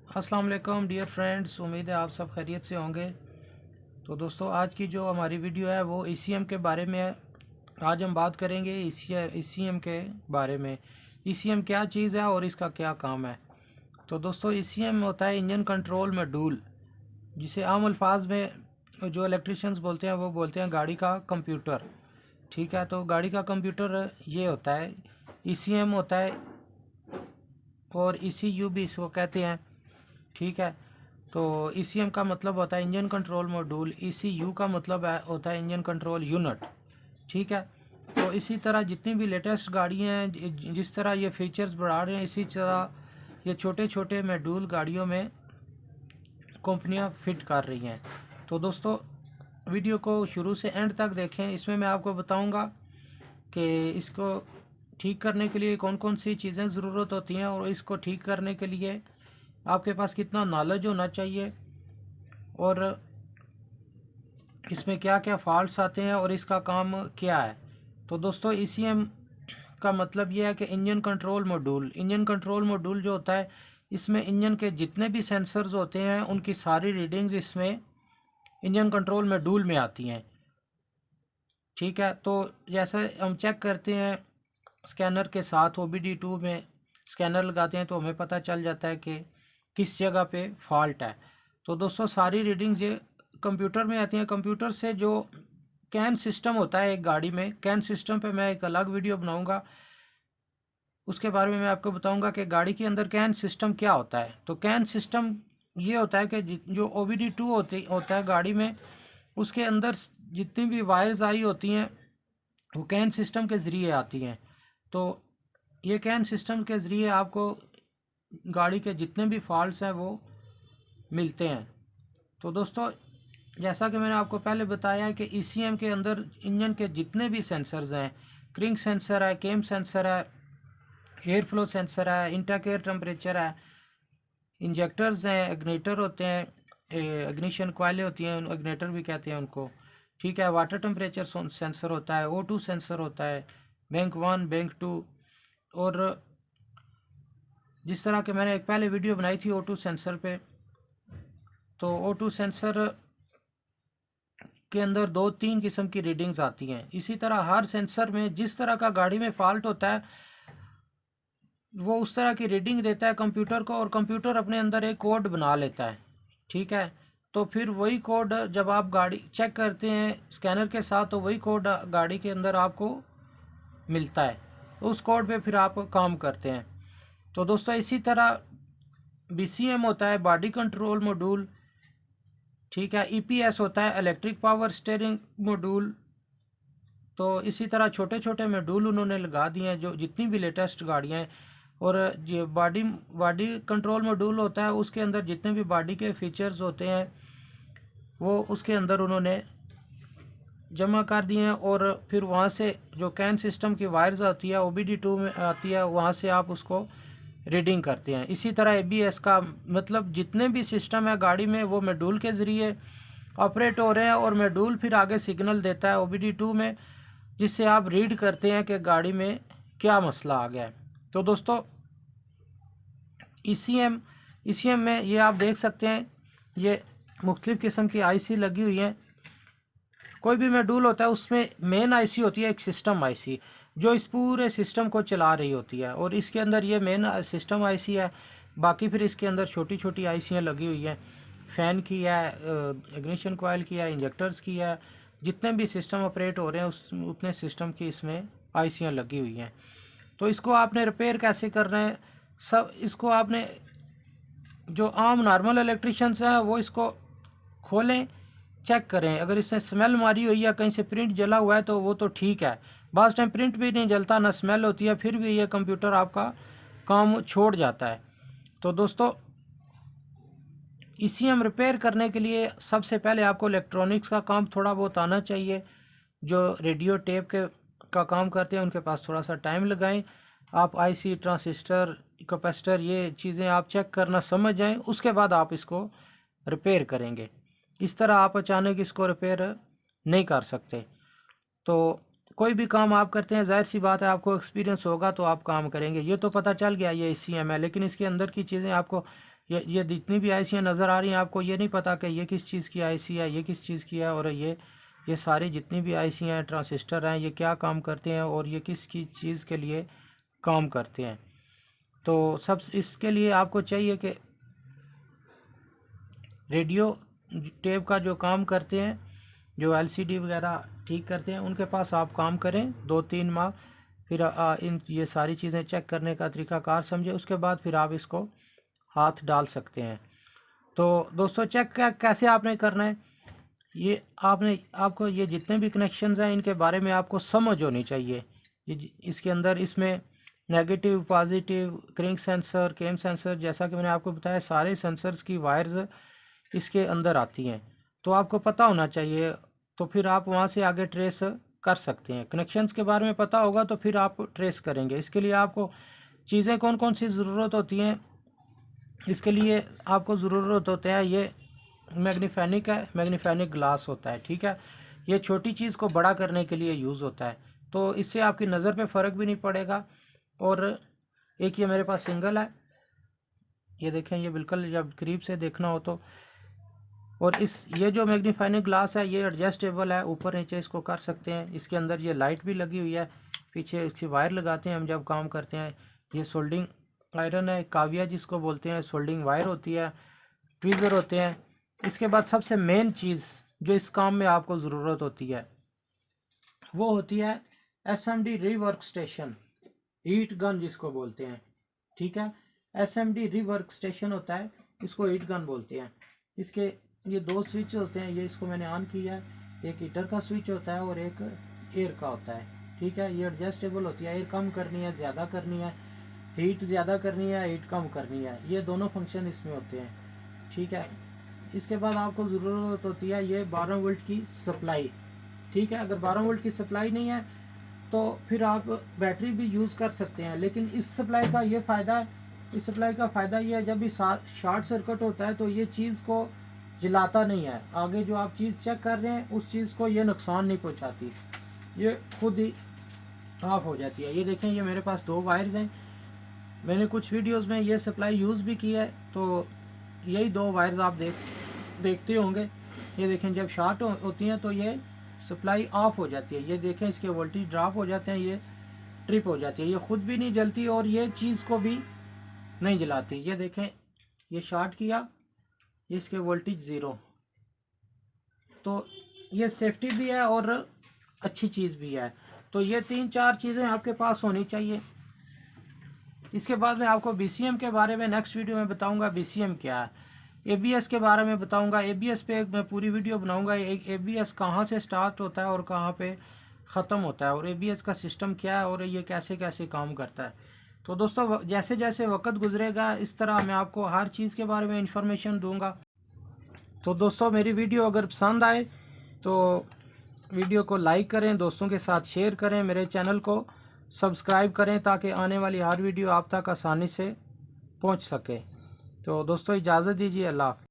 अस्सलाम वालेकुम dear friends, उम्मीद है आप सब खैरियत से होंगे। तो दोस्तों, आज की जो हमारी वीडियो है वो ईसीएम के बारे में है। आज हम बात करेंगे ईसीएम के बारे में। ईसीएम क्या चीज़ है और इसका क्या काम है। तो दोस्तों, ईसीएम होता है इंजन कंट्रोल मॉड्यूल, जिसे आम अल्फाज में जो इलेक्ट्रिशियंस बोलते हैं वो बोलते हैं गाड़ी का कंप्यूटर। ठीक है, तो गाड़ी का कंप्यूटर ये होता है, ईसीएम होता है और ईसीयू भी इसको कहते हैं। ठीक है, तो ईसीएम का मतलब होता है इंजन कंट्रोल मॉड्यूल, ईसीयू का मतलब होता है इंजन कंट्रोल यूनिट। ठीक है, तो इसी तरह जितनी भी लेटेस्ट गाड़ियाँ हैं, जिस तरह ये फीचर्स बढ़ा रहे हैं, इसी तरह ये छोटे छोटे मॉड्यूल गाड़ियों में कंपनियां फिट कर रही हैं। तो दोस्तों, वीडियो को शुरू से एंड तक देखें। इसमें मैं आपको बताऊंगा कि इसको ठीक करने के लिए कौन कौन सी चीज़ें ज़रूरत होती हैं और इसको ठीक करने के लिए आपके पास कितना नॉलेज होना चाहिए और इसमें क्या क्या फॉल्ट्स आते हैं और इसका काम क्या है। तो दोस्तों, ईसीएम का मतलब यह है कि engine control module. Engine control module जो होता है, इसमें इंजन के जितने भी सेंसर्स होते हैं उनकी सारी रीडिंग्स इसमें इंजन कंट्रोल मॉड्यूल में आती हैं। ठीक है, तो जैसे हम चेक करते हैं स्कैनर के साथ, OBD2 में स्कैनर लगाते हैं तो हमें पता चल जाता है कि किस जगह पे फॉल्ट है। तो दोस्तों, सारी रीडिंग्स ये कंप्यूटर में आती हैं। कंप्यूटर से जो कैन सिस्टम होता है एक गाड़ी में, कैन सिस्टम पे मैं एक अलग वीडियो बनाऊंगा, उसके बारे में मैं आपको बताऊंगा कि गाड़ी के अंदर कैन सिस्टम क्या होता है। तो कैन सिस्टम ये होता है कि जो OBD2 होता है गाड़ी में, उसके अंदर जितनी भी वायर्स आई होती हैं वो कैन सिस्टम के ज़रिए आती हैं। तो ये कैन सिस्टम के ज़रिए आपको गाड़ी के जितने भी फॉल्ट्स हैं वो मिलते हैं। तो दोस्तों, जैसा कि मैंने आपको पहले बताया है कि ईसीएम के अंदर इंजन के जितने भी सेंसर्स हैं, क्रिंक सेंसर है, केम सेंसर है, एयर फ्लो सेंसर है, इंटरकेयर टेम्परेचर है, इंजेक्टर्स हैं, इग्निटर होते हैं, इग्निशन कॉइलें होती हैं, इग्निटर भी कहते हैं उनको। ठीक है, वाटर टेम्परेचर सेंसर होता है, O2 सेंसर होता है, बैंक 1 बैंक 2। और जिस तरह के मैंने एक पहले वीडियो बनाई थी O2 सेंसर पे, तो O2 सेंसर के अंदर 2-3 किस्म की रीडिंग्स आती हैं। इसी तरह हर सेंसर में जिस तरह का गाड़ी में फॉल्ट होता है वो उस तरह की रीडिंग देता है कंप्यूटर को, और कंप्यूटर अपने अंदर एक कोड बना लेता है। ठीक है, तो फिर वही कोड जब आप गाड़ी चेक करते हैं स्कैनर के साथ, तो वही कोड गाड़ी के अंदर आपको मिलता है। तो उस कोड पे फिर आप काम करते हैं। तो दोस्तों, इसी तरह BCM होता है बॉडी कंट्रोल मॉड्यूल। ठीक है, EPS होता है इलेक्ट्रिक पावर स्टीयरिंग मॉड्यूल। तो इसी तरह छोटे छोटे मॉड्यूल उन्होंने लगा दिए हैं जो जितनी भी लेटेस्ट गाड़ियाँ हैं। और ये बॉडी बॉडी कंट्रोल मॉड्यूल होता है, उसके अंदर जितने भी बॉडी के फीचर्स होते हैं वो उसके अंदर उन्होंने जमा कर दिए हैं। और फिर वहाँ से जो कैन सिस्टम की वायर्स आती है, OBD2 में आती है, वहाँ से आप उसको रीडिंग करते हैं। इसी तरह ABS का मतलब जितने भी सिस्टम है गाड़ी में वो मॉड्यूल के ज़रिए ऑपरेट हो रहे हैं, और मॉड्यूल फिर आगे सिग्नल देता है OBD2 में, जिससे आप रीड करते हैं कि गाड़ी में क्या मसला आ गया है। तो दोस्तों, ECM में ये आप देख सकते हैं, ये मुख्तलिफ़ किस्म की IC लगी हुई हैं। कोई भी मॉड्यूल होता है उसमें मेन IC होती है एक सिस्टम IC, जो इस पूरे सिस्टम को चला रही होती है, और इसके अंदर ये मेन सिस्टम IC है। बाकी फिर इसके अंदर छोटी छोटी ICयाँ लगी हुई हैं, फ़ैन की है, इग्निशन कॉइल की है, इंजेक्टर्स की है, जितने भी सिस्टम ऑपरेट हो रहे हैं उस उतने सिस्टम की इसमें ICयाँ लगी हुई हैं। तो इसको आपने रिपेयर कैसे करना है, सब इसको आपने, जो आम नॉर्मल इलेक्ट्रिशियंस हैं वो इसको खोलें, चेक करें। अगर इसने स्मेल मारी हुई है, कहीं से प्रिंट जला हुआ है तो वो तो ठीक है। बाज़ टाइम प्रिंट भी नहीं जलता, ना स्मेल होती है, फिर भी ये कंप्यूटर आपका काम छोड़ जाता है। तो दोस्तों, ECM रिपेयर करने के लिए सबसे पहले आपको इलेक्ट्रॉनिक्स का काम थोड़ा बहुत आना चाहिए। जो रेडियो टेप का काम करते हैं उनके पास थोड़ा सा टाइम लगाएं। आप IC, ट्रांसिस्टर, कैपेसिटर, ये चीज़ें आप चेक करना समझ जाएं, उसके बाद आप इसको रिपेयर करेंगे। इस तरह आप अचानक इसको रिपेयर नहीं कर सकते। तो कोई भी काम आप करते हैं, जाहिर सी बात है आपको एक्सपीरियंस होगा तो आप काम करेंगे। ये तो पता चल गया ये ACM है, लेकिन इसके अंदर की चीज़ें आपको ये जितनी भी IC नज़र आ रही हैं आपको ये नहीं पता कि ये किस चीज़ की IC है, ये किस चीज़ की है, और ये सारी जितनी भी IC हैं, ट्रांजिस्टर हैं, ये क्या काम करते हैं और ये किस की चीज़ के लिए काम करते हैं। तो सब इसके लिए आपको चाहिए कि रेडियो टेप का जो काम करते हैं, जो LCD वगैरह ठीक करते हैं, उनके पास आप काम करें 2-3 माह, फिर इन ये सारी चीज़ें चेक करने का तरीक़ाकार समझे, उसके बाद फिर आप इसको हाथ डाल सकते हैं। तो दोस्तों चेक कैसे आपने करना है, ये आपको ये जितने भी कनेक्शंस हैं इनके बारे में आपको समझ होनी चाहिए। इसके अंदर इसमें नेगेटिव, पॉजिटिव, क्रिंक सेंसर, केम सेंसर, जैसा कि मैंने आपको बताया सारे सेंसर्स की वायर्स इसके अंदर आती हैं, तो आपको पता होना चाहिए। तो फिर आप वहाँ से आगे ट्रेस कर सकते हैं। कनेक्शंस के बारे में पता होगा तो फिर आप ट्रेस करेंगे। इसके लिए आपको चीज़ें कौन कौन सी ज़रूरत होती हैं, इसके लिए आपको ज़रूरत होता है, ये मैग्नीफाइनिक है, मैग्नीफाइनिक ग्लास होता है, ठीक है। ये छोटी चीज़ को बड़ा करने के लिए यूज़ होता है, तो इससे आपकी नज़र पे फ़र्क भी नहीं पड़ेगा। और एक ये मेरे पास सिंगल है, ये देखें, ये बिल्कुल जब करीब से देखना हो तो। और ये जो मैग्नीफाइनिंग ग्लास है ये एडजस्टेबल है, ऊपर नीचे इसको कर सकते हैं। इसके अंदर ये लाइट भी लगी हुई है, पीछे इसकी वायर लगाते हैं हम जब काम करते हैं। ये सोल्डिंग आयरन है, काविया जिसको बोलते हैं, सोल्डिंग वायर होती है, ट्वीज़र होते हैं। इसके बाद सबसे मेन चीज़ जो इस काम में आपको ज़रूरत होती है वो होती है SMD rework station, heat gun जिसको बोलते हैं, ठीक है। SMD रीवर्क स्टेशन होता है, इसको हीट गन बोलते हैं। इसके ये 2 स्विच होते हैं, ये इसको मैंने ऑन किया है, एक हीटर का स्विच होता है और एक एयर का होता है, ठीक है। ये एडजस्टेबल होती है, एयर कम करनी है, ज़्यादा करनी है, हीट ज़्यादा करनी है, हीट कम करनी है, ये दोनों फंक्शन इसमें होते हैं, ठीक है। इसके बाद आपको ज़रूरत होती है ये 12 वोल्ट की सप्लाई, ठीक है। अगर 12 वोल्ट की सप्लाई नहीं है तो फिर आप बैटरी भी यूज़ कर सकते हैं, लेकिन इस सप्लाई का ये फ़ायदा है, इस सप्लाई का फ़ायदा ये है जब भी शॉर्ट सर्किट होता है तो ये चीज़ को जलाता नहीं है, आगे जो आप चीज़ चेक कर रहे हैं उस चीज़ को ये नुकसान नहीं पहुंचाती, ये खुद ही ऑफ हो जाती है। ये देखें, ये मेरे पास 2 वायर्स हैं, मैंने कुछ वीडियोस में ये सप्लाई यूज़ भी की है, तो यही 2 वायर्स आप देखते होंगे। ये देखें, जब शॉर्ट होती हैं तो ये सप्लाई ऑफ हो जाती है, ये देखें इसके वोल्टेज ड्रॉप हो जाते हैं, ये ट्रिप हो जाती है, ये खुद भी नहीं जलती और ये चीज़ को भी नहीं जलाती। ये देखें, ये शॉर्ट किया, ये इसके वोल्टेज 0, तो ये सेफ्टी भी है और अच्छी चीज़ भी है। तो ये 3-4 चीज़ें आपके पास होनी चाहिए। इसके बाद मैं आपको BCM के बारे में नेक्स्ट वीडियो में बताऊंगा, BCM क्या है। ABS के बारे में बताऊंगा, ABS पे मैं पूरी वीडियो बनाऊंगा, एक ABS कहाँ से स्टार्ट होता है और कहाँ पे ख़त्म होता है, और ABS का सिस्टम क्या है और ये कैसे कैसे काम करता है। तो दोस्तों जैसे जैसे वक्त गुजरेगा इस तरह मैं आपको हर चीज़ के बारे में इंफॉर्मेशन दूंगा। तो दोस्तों मेरी वीडियो अगर पसंद आए तो वीडियो को लाइक करें, दोस्तों के साथ शेयर करें, मेरे चैनल को सब्सक्राइब करें ताकि आने वाली हर वीडियो आप तक आसानी से पहुंच सके। तो दोस्तों इजाज़त दीजिए, अल्लाह हाफ़िज़।